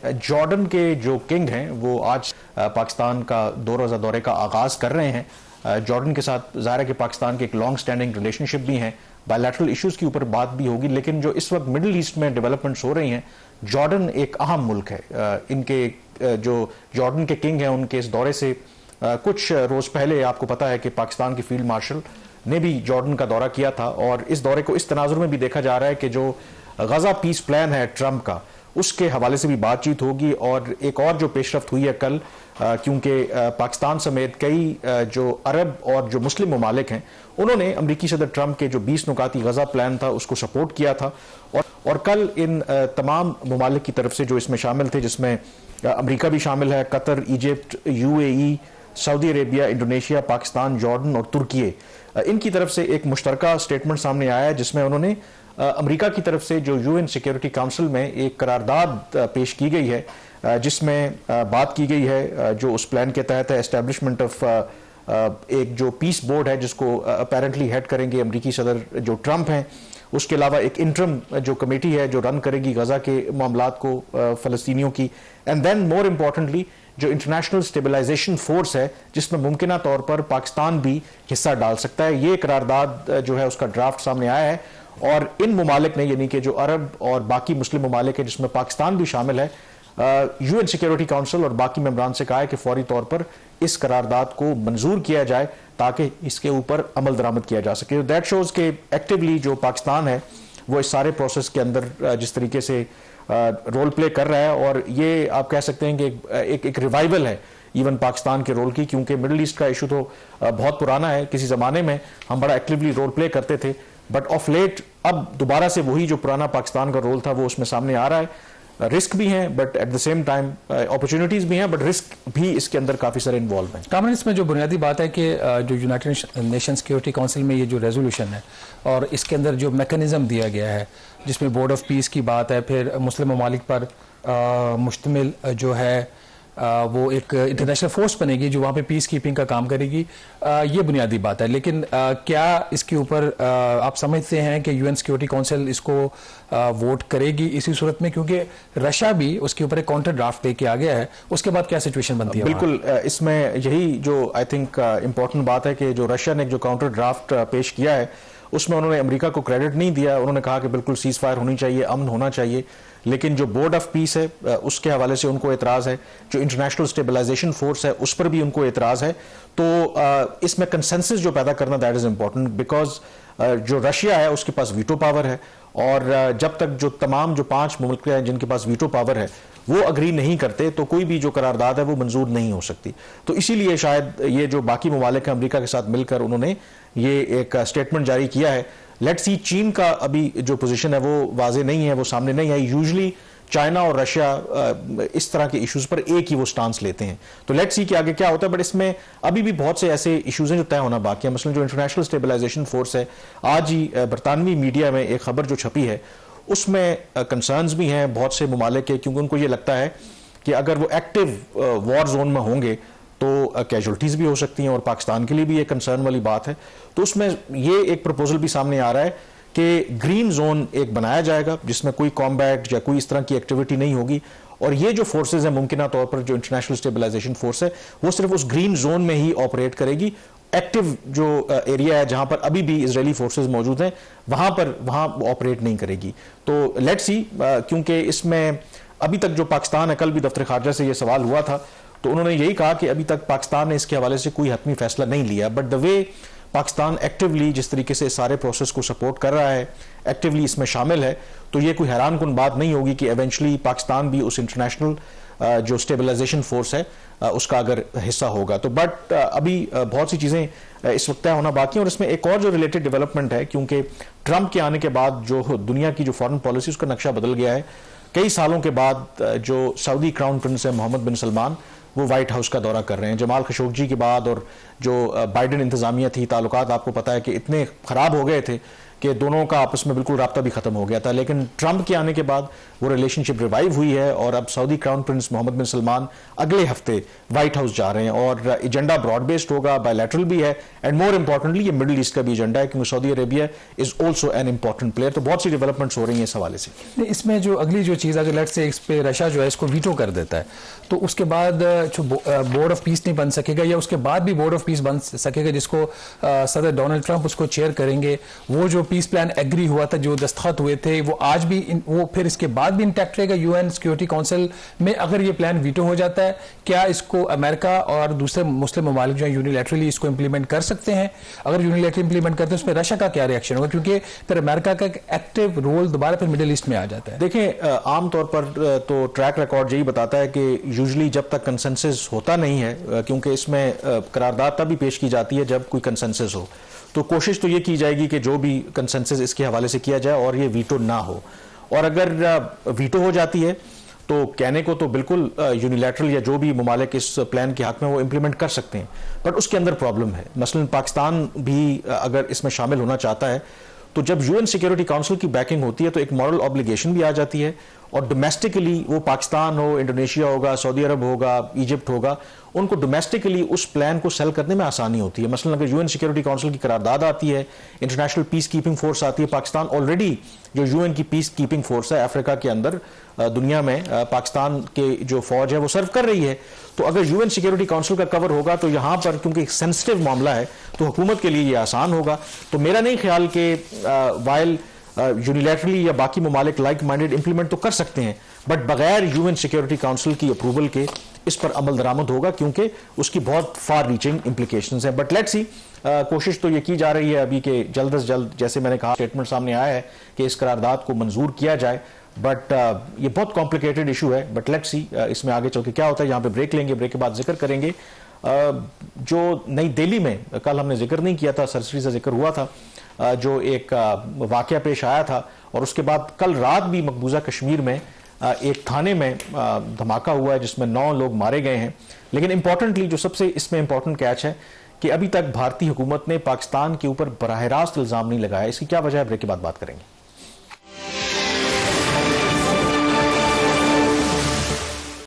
Jordan के जो king हैं वो आज पाकिस्तान का दौरे का आगाज कर रहे हैं। जॉर्डन के साथ ज़ाहिर है कि पाकिस्तान के एक लॉन्ग स्टैंडिंग रिलेशनशिप भी हैं, बायलैटरल इश्यूज के ऊपर बात भी होगी, लेकिन जो इस वक्त मिडिल ईस्ट में डेवलपमेंट्स हो रही हैं, जॉर्डन एक अहम मुल्क है। इनके जो जॉर्डन के किंग हैं उनके इस दौरे से कुछ रोज पहले आपको पता है कि पाकिस्तान के फील्ड मार्शल ने भी जॉर्डन का दौरा किया था, और इस दौरे को इस तनाजुर में भी देखा जा रहा है कि जो गजा पीस प्लान है ट्रंप का, उसके हवाले से भी बातचीत होगी। और एक और जो पेशरफ्त हुई है कल, क्योंकि पाकिस्तान समेत कई जो अरब और जो मुस्लिम ममालिक हैं उन्होंने अमरीकी सदर ट्रंप के जो 20 नुकाती गजा प्लान था उसको सपोर्ट किया था। और कल इन तमाम ममालिक की तरफ से जो इसमें शामिल थे, जिसमें अमरीका भी शामिल है, Qatar, Egypt, UAE, Saudi Arabia, Indonesia, Pakistan, Jordan और तुर्की, इनकी तरफ से एक मुश्तरका स्टेटमेंट सामने आया है जिसमें उन्होंने अमेरिका की तरफ से जो यूएन सिक्योरिटी काउंसिल में एक करारदाद पेश की गई है, जिसमें बात की गई है जो उस प्लान के तहत है एस्टैब्लिशमेंट ऑफ एक जो पीस बोर्ड है जिसको अपेरेंटली हेड करेंगे अमेरिकी सदर जो ट्रंप हैं। उसके अलावा एक इंटरम जो कमेटी है जो रन करेगी गजा के मामलात को, फलस्तीनियों की, एंड देन मोर इम्पोर्टेंटली जो इंटरनेशनल स्टेबलाइजेशन फोर्स है जिसमें मुमकिना तौर पर पाकिस्तान भी हिस्सा डाल सकता है। ये करारदाद जो है उसका ड्राफ्ट सामने आया है, और इन ममालिक ने, यानी कि जो अरब और बाकी मुस्लिम ममालिक है जिसमें पाकिस्तान भी शामिल है, यूएन सिक्योरिटी काउंसिल और बाकी मेंबरान से कहा है कि फौरी तौर पर इस करारदाद को मंजूर किया जाए ताकि इसके ऊपर अमल दरामद किया जा सके। दैट शोज के एक्टिवली जो पाकिस्तान है वो इस सारे प्रोसेस के अंदर जिस तरीके से रोल प्ले कर रहा है, और ये आप कह सकते हैं कि एक रिवाइवल है इवन पाकिस्तान के रोल की, क्योंकि मिडिल ईस्ट का इशू तो बहुत पुराना है। किसी ज़माने में हम बड़ा एक्टिवली रोल प्ले करते थे, बट ऑफ लेट अब दोबारा से वही जो पुराना पाकिस्तान का रोल था वो उसमें सामने आ रहा है। रिस्क भी हैं but at the same time opportunities भी हैं, बट रिस्क भी इसके अंदर काफ़ी सारे इन्वॉल्व हैं। कामन, इसमें जो बुनियादी बात है कि जो यूनाइटेड नेशन सिक्योरिटी काउंसिल में ये जो रेजोल्यूशन है और इसके अंदर जो मैकेनिज्म दिया गया है जिसमें बोर्ड ऑफ पीस की बात है, फिर मुस्लिम ममालिक पर मुश्तमिल जो है वो एक इंटरनेशनल फोर्स बनेगी जो वहाँ पे पीस कीपिंग का काम करेगी, ये बुनियादी बात है। लेकिन क्या इसके ऊपर आप समझते हैं कि यूएन सिक्योरिटी काउंसिल इसको वोट करेगी इसी सूरत में, क्योंकि रशिया भी उसके ऊपर एक काउंटर ड्राफ्ट लेके आ गया है, उसके बाद क्या सिचुएशन बनती है? बिल्कुल, इसमें यही जो आई थिंक इंपॉर्टेंट बात है कि जो रशिया ने जो काउंटर ड्राफ्ट पेश किया है उसमें उन्होंने अमेरिका को क्रेडिट नहीं दिया। उन्होंने कहा कि बिल्कुल सीज फायर होनी चाहिए, अमन होना चाहिए, लेकिन जो बोर्ड ऑफ पीस है उसके हवाले से उनको एतराज़ है, जो इंटरनेशनल स्टेबलाइजेशन फोर्स है उस पर भी उनको एतराज़ है। तो इसमें कंसेंसस जो पैदा करना दैट इज़ इम्पॉर्टेंट, बिकॉज जो रशिया है उसके पास वीटो पावर है, और जब तक जो तमाम जो 5 मुल्क हैं जिनके पास वीटो पावर है वो अग्री नहीं करते तो कोई भी जो करारदाद है वो मंजूर नहीं हो सकती। तो इसीलिए शायद ये जो बाकी ममालिक हैं अमेरिका के साथ मिलकर उन्होंने ये एक स्टेटमेंट जारी किया है। लेट्स सी, चीन का अभी जो पोजीशन है वो वाजे नहीं है, वो सामने नहीं आई। यूजुअली चाइना और रशिया इस तरह के इश्यूज पर एक ही वो स्टांस लेते हैं, तो लेट्स सी कि आगे क्या होता है। बट इसमें अभी भी बहुत से ऐसे इश्यूज हैं जो तय होना बाकी है। मसलन जो इंटरनेशनल स्टेबलाइजेशन फोर्स है, आज ही बरतानवी मीडिया में एक खबर जो छपी है उसमें कंसर्न्स भी हैं बहुत से ममालिक के, क्योंकि उनको ये लगता है कि अगर वो एक्टिव वॉर जोन में होंगे तो कैजुअल्टीज भी हो सकती हैं, और पाकिस्तान के लिए भी ये कंसर्न वाली बात है। तो उसमें ये एक प्रपोजल भी सामने आ रहा है कि ग्रीन जोन एक बनाया जाएगा जिसमें कोई कॉम्बैट या कोई इस तरह की एक्टिविटी नहीं होगी, और ये जो फोर्सेज हैं मुमकिना तौर पर जो इंटरनेशनल स्टेबलाइजेशन फोर्स है वो सिर्फ उस ग्रीन जोन में ही ऑपरेट करेगी। एक्टिव जो एरिया है जहां पर अभी भी इजरायली फोर्सेज मौजूद हैं वहां ऑपरेट नहीं करेगी। तो लेट्स सी, क्योंकि इसमें अभी तक जो पाकिस्तान है, कल भी दफ्तर खारजा से ये सवाल हुआ था तो उन्होंने यही कहा कि अभी तक पाकिस्तान ने इसके हवाले से कोई हतमी फैसला नहीं लिया, but the way Pakistan actively जिस तरीके से सारे प्रोसेस को सपोर्ट कर रहा है, एक्टिवली इसमें शामिल है, तो ये कोई हैरानकुन बात नहीं होगी कि एवेंचुअली पाकिस्तान भी उस इंटरनेशनल जो स्टेबलाइजेशन फोर्स है उसका अगर हिस्सा होगा। तो बट अभी बहुत सी चीज़ें इस वक्त तय होना बाकी है। और इसमें एक और जो रिलेटेड डेवलपमेंट है, क्योंकि ट्रंप के आने के बाद जो दुनिया की जो फॉरेन पॉलिसी उसका नक्शा बदल गया है। कई सालों के बाद जो सऊदी क्राउन प्रिंस है मोहम्मद बिन सलमान वो व्हाइट हाउस का दौरा कर रहे हैं। जमाल खशोगी के बाद और जो बाइडेन इंतजामिया थी, ताल्लुकात आपको पता है कि इतने ख़राब हो गए थे कि दोनों का आपस में बिल्कुल राब्ता भी ख़त्म हो गया था। लेकिन ट्रंप के आने के बाद वो रिलेशनशिप रिवाइव हुई है और अब सऊदी क्राउन प्रिंस मोहम्मद बिन सलमान अगले हफ्ते व्हाइट हाउस जा रहे हैं और एजेंडा ब्रॉड बेस्ड होगा, बायलैटरल भी है एंड मोर इंपॉर्टेंटली ये मिडिल ईस्ट का भी एजेंडा है क्योंकि Saudi Arabia is also an important player. तो बहुत सी डेवलपमेंट्स हो रही हैं इस हवाले से। इसमें जो अगली जो चीज़ अगर लेट्स से इस पे रशिया जो है इसको वीटो कर देता है तो उसके बाद जो बोर्ड ऑफ पीस नहीं बन सकेगा या उसके बाद भी बोर्ड ऑफ पीस बन सकेगा जिसको सदर डोनाल्ड ट्रंप उसको चेयर करेंगे। वो जो पीस प्लान एग्री हुआ था, जो दस्तखत हुए थे, वो आज भी वो फिर इसके बाद भी इंटैक्ट रहेगा यूएन सिक्योरिटी काउंसिल में। अगर ये प्लान वीटो हो जाता है, क्या इसको अमेरिका और दूसरे मुस्लिम ममालिक जो यूनिलैटरली इसको इंप्लीमेंट कर सकते हैं? अगर यूनिलैटरली इंप्लीमेंट करते हैं उसमें रशिया का क्या रिएक्शन होगा? क्योंकि फिर अमेरिका का एक एक्टिव रोल दोबारा फिर मिडिल ईस्ट में आ जाता है। देखें, आमतौर पर तो ट्रैक रिकॉर्ड यही बताता है कि यूजुअली जब तक कंसेंसस होता नहीं है, क्योंकि इसमें करारदाद तभी पेश की जाती है जब कोई कंसेंसस हो, तो कोशिश तो ये की जाएगी कि जो भी कंसेंसस इसके हवाले से किया जाए और ये वीटो ना हो। और अगर वीटो हो जाती है तो कहने को तो बिल्कुल यूनिलैटरल या जो भी ममालिक इस प्लान के हक में वो इंप्लीमेंट कर सकते हैं, बट उसके अंदर प्रॉब्लम है। मसलन पाकिस्तान भी अगर इसमें शामिल होना चाहता है तो जब यूएन सिक्योरिटी काउंसिल की बैकिंग होती है तो एक मॉरल ऑब्लिगेशन भी आ जाती है और डोमेस्टिकली वो पाकिस्तान हो, इंडोनेशिया होगा, सऊदी अरब होगा, इजिप्ट होगा, उनको डोमेस्टिकली उस प्लान को सेल करने में आसानी होती है। मसलन अगर यूएन सिक्योरिटी काउंसिल की करारदाद आती है, इंटरनेशनल पीस कीपिंग फोर्स आती है, पाकिस्तान ऑलरेडी जो यूएन की पीस कीपिंग फोर्स है अफ्रीका के अंदर, दुनिया में पाकिस्तान के जो फौज है वो सर्व कर रही है, तो अगर यूएन सिक्योरिटी काउंसिल का कवर होगा तो यहाँ पर क्योंकि एक सेंसिटिव मामला है तो हुकूमत के लिए ये आसान होगा। तो मेरा नहीं ख्याल कि वाइल यूनिलैटरली या बाकी ममालिक लाइक माइंडेड इंप्लीमेंट तो कर सकते हैं, बट बगैर यूएन सिक्योरिटी काउंसिल की अप्रूवल के इस पर अमल दरामद होगा क्योंकि उसकी बहुत फार रीचिंग इंप्लीकेशंस हैं। बट लेट्स सी, कोशिश तो ये की जा रही है अभी कि जल्द से जल्द, जैसे मैंने कहा, स्टेटमेंट सामने आया है कि इस करारदाद को मंजूर किया जाए, बट ये बहुत कॉम्प्लिकेटेड इशू है। बट लेट्स सी इसमें आगे चल के क्या होता है। यहाँ पे ब्रेक लेंगे, ब्रेक के बाद जिक्र करेंगे जो नई दिल्ली में कल हमने जिक्र नहीं किया था, सरसरी से जिक्र हुआ था, जो एक वाकया पेश आया था और उसके बाद कल रात भी मकबूजा कश्मीर में एक थाने में धमाका हुआ है जिसमें 9 लोग मारे गए हैं। लेकिन इंपॉर्टेंटली जो सबसे इसमें इंपॉर्टेंट कैच है कि अभी तक भारतीय हुकूमत ने पाकिस्तान के ऊपर बराह रास्त इल्ज़ाम नहीं लगाया। इसकी क्या वजह है, ब्रेक के बाद बात करेंगे।